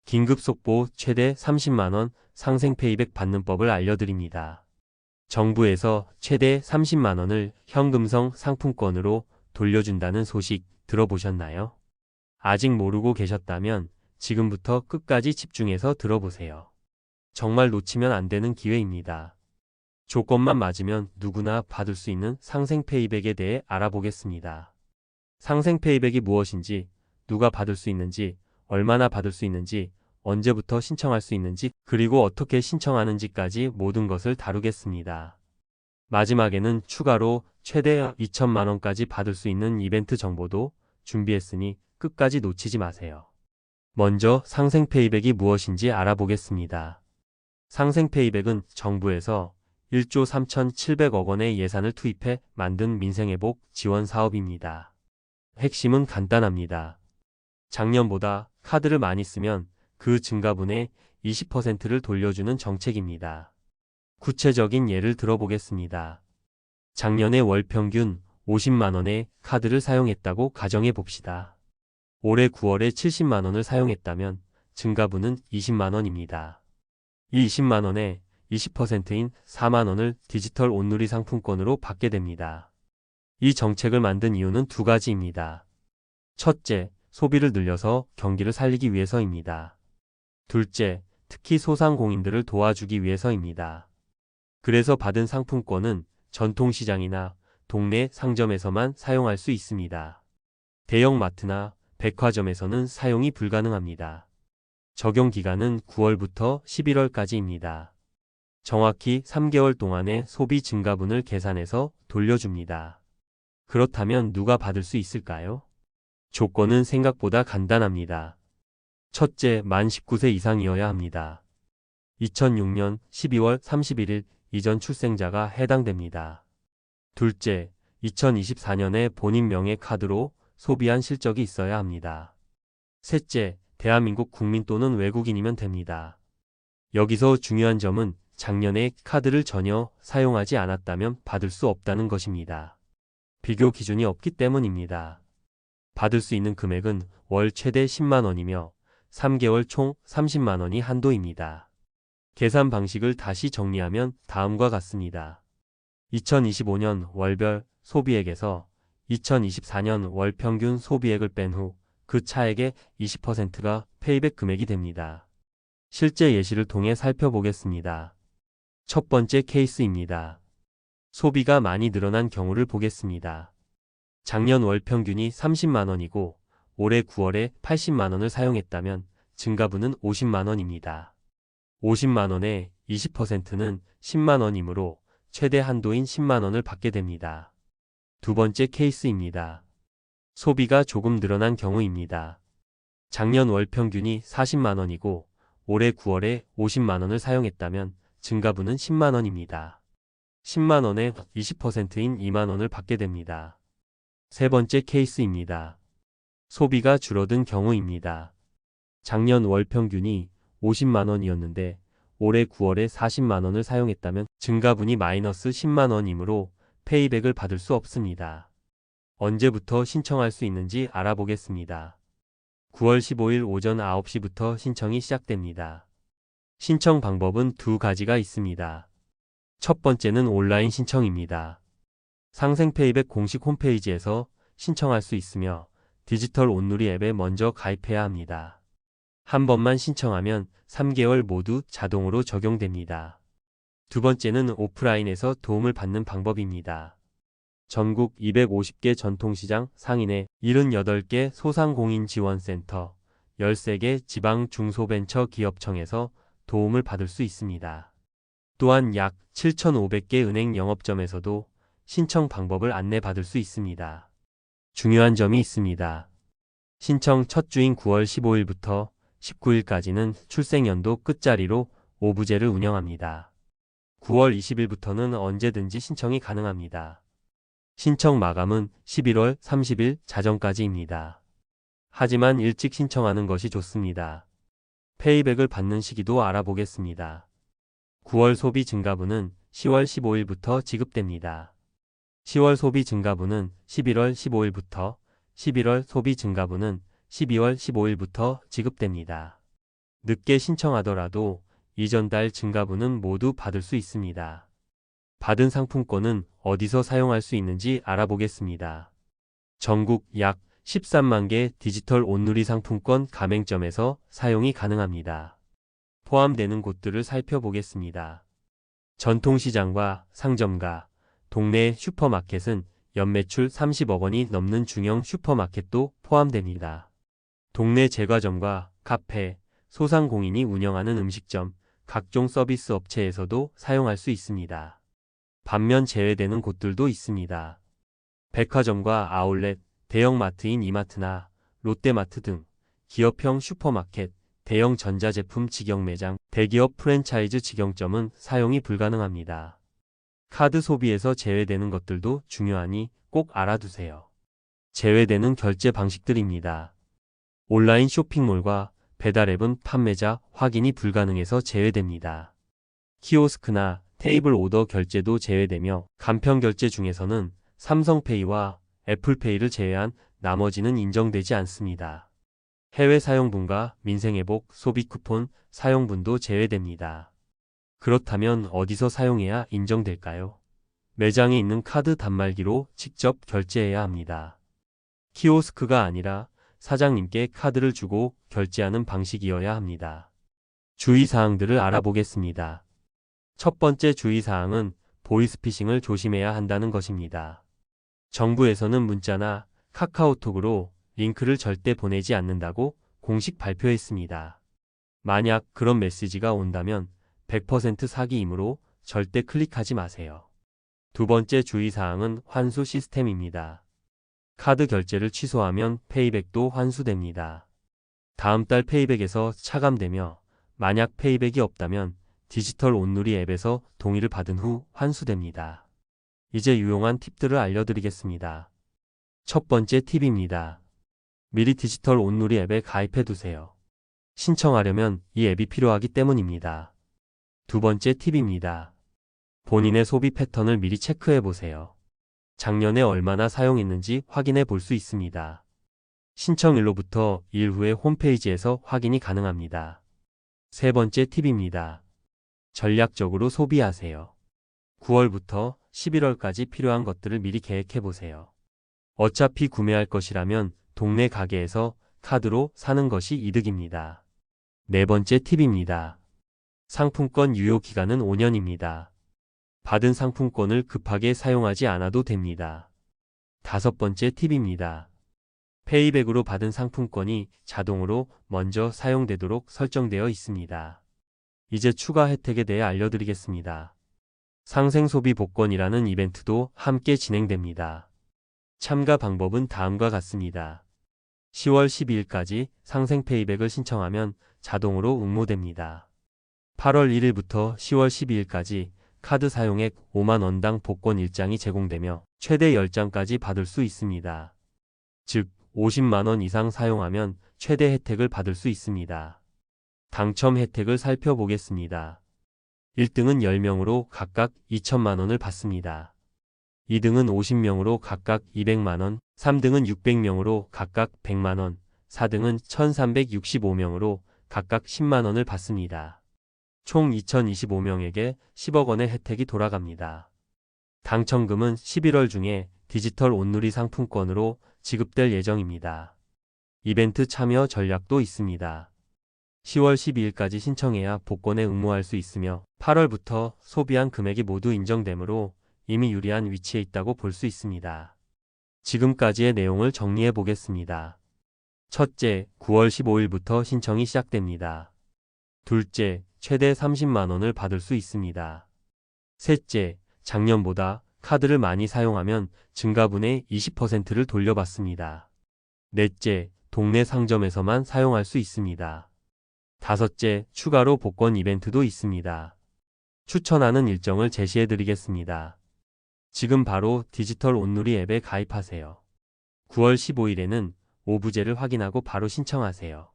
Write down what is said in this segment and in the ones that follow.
긴급 속보 최대 30만원 상생 페이백 받는 법을 알려드립니다. 정부에서 최대 30만원을 현금성 상품권으로 돌려준다는 소식 들어보셨나요? 아직 모르고 계셨다면 지금부터 끝까지 집중해서 들어보세요. 정말 놓치면 안 되는 기회입니다. 조건만 맞으면 누구나 받을 수 있는 상생 페이백에 대해 알아보겠습니다. 상생 페이백이 무엇인지, 누가 받을 수 있는지, 얼마나 받을 수 있는지, 언제부터 신청할 수 있는지, 그리고 어떻게 신청하는지까지 모든 것을 다루겠습니다. 마지막에는 추가로 최대 2천만원까지 받을 수 있는 이벤트 정보도 준비했으니 끝까지 놓치지 마세요. 먼저 상생 페이백이 무엇인지 알아보겠습니다. 상생 페이백은 정부에서 1조 3,700억 원의 예산을 투입해 만든 민생회복 지원 사업입니다. 핵심은 간단합니다. 작년보다 카드를 많이 쓰면 그 증가분의 20%를 돌려주는 정책입니다. 구체적인 예를 들어보겠습니다. 작년에 월 평균 50만원의 카드를 사용했다고 가정해 봅시다. 올해 9월에 70만원을 사용했다면 증가분은 20만원입니다. 이 20만원에 20%인 4만원을 디지털 온누리 상품권으로 받게 됩니다. 이 정책을 만든 이유는 두 가지입니다. 첫째, 소비를 늘려서 경기를 살리기 위해서입니다. 둘째, 특히 소상공인들을 도와주기 위해서입니다. 그래서 받은 상품권은 전통시장이나 동네 상점에서만 사용할 수 있습니다. 대형마트나 백화점에서는 사용이 불가능합니다. 적용 기간은 9월부터 11월까지입니다. 정확히 3개월 동안의 소비 증가분을 계산해서 돌려줍니다. 그렇다면 누가 받을 수 있을까요? 조건은 생각보다 간단합니다. 첫째, 만 19세 이상이어야 합니다. 2006년 12월 31일 이전 출생자가 해당됩니다. 둘째, 2024년에 본인 명의 카드로 소비한 실적이 있어야 합니다. 셋째, 대한민국 국민 또는 외국인이면 됩니다. 여기서 중요한 점은 작년에 카드를 전혀 사용하지 않았다면 받을 수 없다는 것입니다. 비교 기준이 없기 때문입니다. 받을 수 있는 금액은 월 최대 10만원이며 3개월 총 30만원이 한도입니다. 계산 방식을 다시 정리하면 다음과 같습니다. 2025년 월별 소비액에서 2024년 월 평균 소비액을 뺀 후 그 차액의 20%가 페이백 금액이 됩니다. 실제 예시를 통해 살펴보겠습니다. 첫 번째 케이스입니다. 소비가 많이 늘어난 경우를 보겠습니다. 작년 월 평균이 30만원이고 올해 9월에 80만원을 사용했다면 증가분은 50만원입니다. 50만원의 20%는 10만원이므로 최대 한도인 10만원을 받게 됩니다. 두 번째 케이스입니다. 소비가 조금 늘어난 경우입니다. 작년 월 평균이 40만원이고 올해 9월에 50만원을 사용했다면 증가분은 10만원입니다. 10만원의 20%인 2만원을 받게 됩니다. 세 번째 케이스입니다. 소비가 줄어든 경우입니다. 작년 월 평균이 50만원이었는데 올해 9월에 40만원을 사용했다면 증가분이 마이너스 10만원이므로 페이백을 받을 수 없습니다. 언제부터 신청할 수 있는지 알아보겠습니다. 9월 15일 오전 9시부터 신청이 시작됩니다. 신청 방법은 두 가지가 있습니다. 첫 번째는 온라인 신청입니다. 상생 페이백 공식 홈페이지에서 신청할 수 있으며 디지털 온누리 앱에 먼저 가입해야 합니다. 한 번만 신청하면 3개월 모두 자동으로 적용됩니다. 두 번째는 오프라인에서 도움을 받는 방법입니다. 전국 250개 전통시장 상인의 78개 소상공인지원센터, 13개 지방 중소벤처기업청에서 도움을 받을 수 있습니다. 또한 약 7,500개 은행 영업점에서도 신청 방법을 안내받을 수 있습니다. 중요한 점이 있습니다. 신청 첫 주인 9월 15일부터 19일까지는 출생연도 끝자리로 오부제를 운영합니다. 9월 20일부터는 언제든지 신청이 가능합니다. 신청 마감은 11월 30일 자정까지입니다. 하지만 일찍 신청하는 것이 좋습니다. 페이백을 받는 시기도 알아보겠습니다. 9월 소비 증가분은 10월 15일부터 지급됩니다. 10월 소비 증가분은 11월 15일부터, 11월 소비 증가분은 12월 15일부터 지급됩니다. 늦게 신청하더라도 이전 달 증가분은 모두 받을 수 있습니다. 받은 상품권은 어디서 사용할 수 있는지 알아보겠습니다. 전국 약 13만 개 디지털 온누리 상품권 가맹점에서 사용이 가능합니다. 포함되는 곳들을 살펴보겠습니다. 전통시장과 상점가, 동네 슈퍼마켓은 연매출 30억 원이 넘는 중형 슈퍼마켓도 포함됩니다. 동네 제과점과 카페, 소상공인이 운영하는 음식점, 각종 서비스 업체에서도 사용할 수 있습니다. 반면 제외되는 곳들도 있습니다. 백화점과 아울렛, 대형마트인 이마트나 롯데마트 등 기업형 슈퍼마켓, 대형 전자제품 직영 매장, 대기업 프랜차이즈 직영점은 사용이 불가능합니다. 카드 소비에서 제외되는 것들도 중요하니 꼭 알아두세요. 제외되는 결제 방식들입니다. 온라인 쇼핑몰과 배달앱은 판매자 확인이 불가능해서 제외됩니다. 키오스크나 테이블 오더 결제도 제외되며 간편 결제 중에서는 삼성페이와 애플페이를 제외한 나머지는 인정되지 않습니다. 해외 사용분과 민생회복, 소비쿠폰 사용분도 제외됩니다. 그렇다면 어디서 사용해야 인정될까요? 매장에 있는 카드 단말기로 직접 결제해야 합니다. 키오스크가 아니라 사장님께 카드를 주고 결제하는 방식이어야 합니다. 주의사항들을 알아보겠습니다. 첫 번째 주의사항은 보이스피싱을 조심해야 한다는 것입니다. 정부에서는 문자나 카카오톡으로 링크를 절대 보내지 않는다고 공식 발표했습니다. 만약 그런 메시지가 온다면 100% 사기이므로 절대 클릭하지 마세요. 두 번째 주의사항은 환수 시스템입니다. 카드 결제를 취소하면 페이백도 환수됩니다. 다음 달 페이백에서 차감되며 만약 페이백이 없다면 디지털 온누리 앱에서 동의를 받은 후 환수됩니다. 이제 유용한 팁들을 알려드리겠습니다. 첫 번째 팁입니다. 미리 디지털 온누리 앱에 가입해 두세요. 신청하려면 이 앱이 필요하기 때문입니다. 두 번째 팁입니다. 본인의 소비 패턴을 미리 체크해 보세요. 작년에 얼마나 사용했는지 확인해 볼 수 있습니다. 신청일로부터 일 후에 홈페이지에서 확인이 가능합니다. 세 번째 팁입니다. 전략적으로 소비하세요. 9월부터 11월까지 필요한 것들을 미리 계획해 보세요. 어차피 구매할 것이라면 동네 가게에서 카드로 사는 것이 이득입니다. 네 번째 팁입니다. 상품권 유효 기간은 5년입니다. 받은 상품권을 급하게 사용하지 않아도 됩니다. 다섯 번째 팁입니다. 페이백으로 받은 상품권이 자동으로 먼저 사용되도록 설정되어 있습니다. 이제 추가 혜택에 대해 알려드리겠습니다. 상생소비 복권이라는 이벤트도 함께 진행됩니다. 참가 방법은 다음과 같습니다. 10월 12일까지 상생페이백을 신청하면 자동으로 응모됩니다. 8월 1일부터 10월 12일까지 카드 사용액 5만 원당 복권 1장이 제공되며 최대 10장까지 받을 수 있습니다. 즉 50만 원 이상 사용하면 최대 혜택을 받을 수 있습니다. 당첨 혜택을 살펴보겠습니다. 1등은 10명으로 각각 2천만 원을 받습니다. 2등은 50명으로 각각 200만 원, 3등은 600명으로 각각 100만 원, 4등은 1365명으로 각각 10만 원을 받습니다. 총 2025명에게 10억 원의 혜택이 돌아갑니다. 당첨금은 11월 중에 디지털 온누리 상품권으로 지급될 예정입니다. 이벤트 참여 전략도 있습니다. 10월 12일까지 신청해야 복권에 응모할 수 있으며 8월부터 소비한 금액이 모두 인정되므로 이미 유리한 위치에 있다고 볼 수 있습니다. 지금까지의 내용을 정리해 보겠습니다. 첫째, 9월 15일부터 신청이 시작됩니다. 둘째, 최대 30만 원을 받을 수 있습니다. 셋째, 작년보다 카드를 많이 사용하면 증가분의 20%를 돌려받습니다. 넷째, 동네 상점에서만 사용할 수 있습니다. 다섯째, 추가로 복권 이벤트도 있습니다. 추천하는 일정을 제시해 드리겠습니다. 지금 바로 디지털 온누리 앱에 가입하세요. 9월 15일에는 오부제를 확인하고 바로 신청하세요.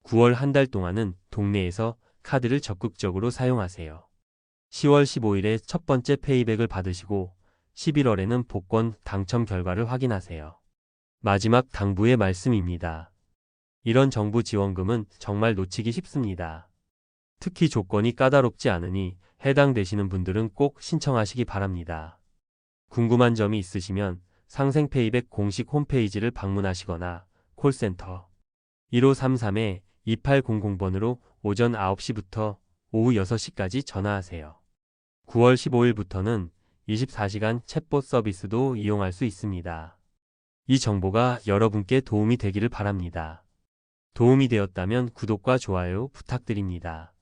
9월 한 달 동안은 동네에서 카드를 적극적으로 사용하세요. 10월 15일에 첫 번째 페이백을 받으시고 11월에는 복권 당첨 결과를 확인하세요. 마지막 당부의 말씀입니다. 이런 정부 지원금은 정말 놓치기 쉽습니다. 특히 조건이 까다롭지 않으니 해당되시는 분들은 꼭 신청하시기 바랍니다. 궁금한 점이 있으시면 상생페이백 공식 홈페이지를 방문하시거나 콜센터 1533-2800번으로 오전 9시부터 오후 6시까지 전화하세요. 9월 15일부터는 24시간 챗봇 서비스도 이용할 수 있습니다. 이 정보가 여러분께 도움이 되기를 바랍니다. 도움이 되었다면 구독과 좋아요 부탁드립니다.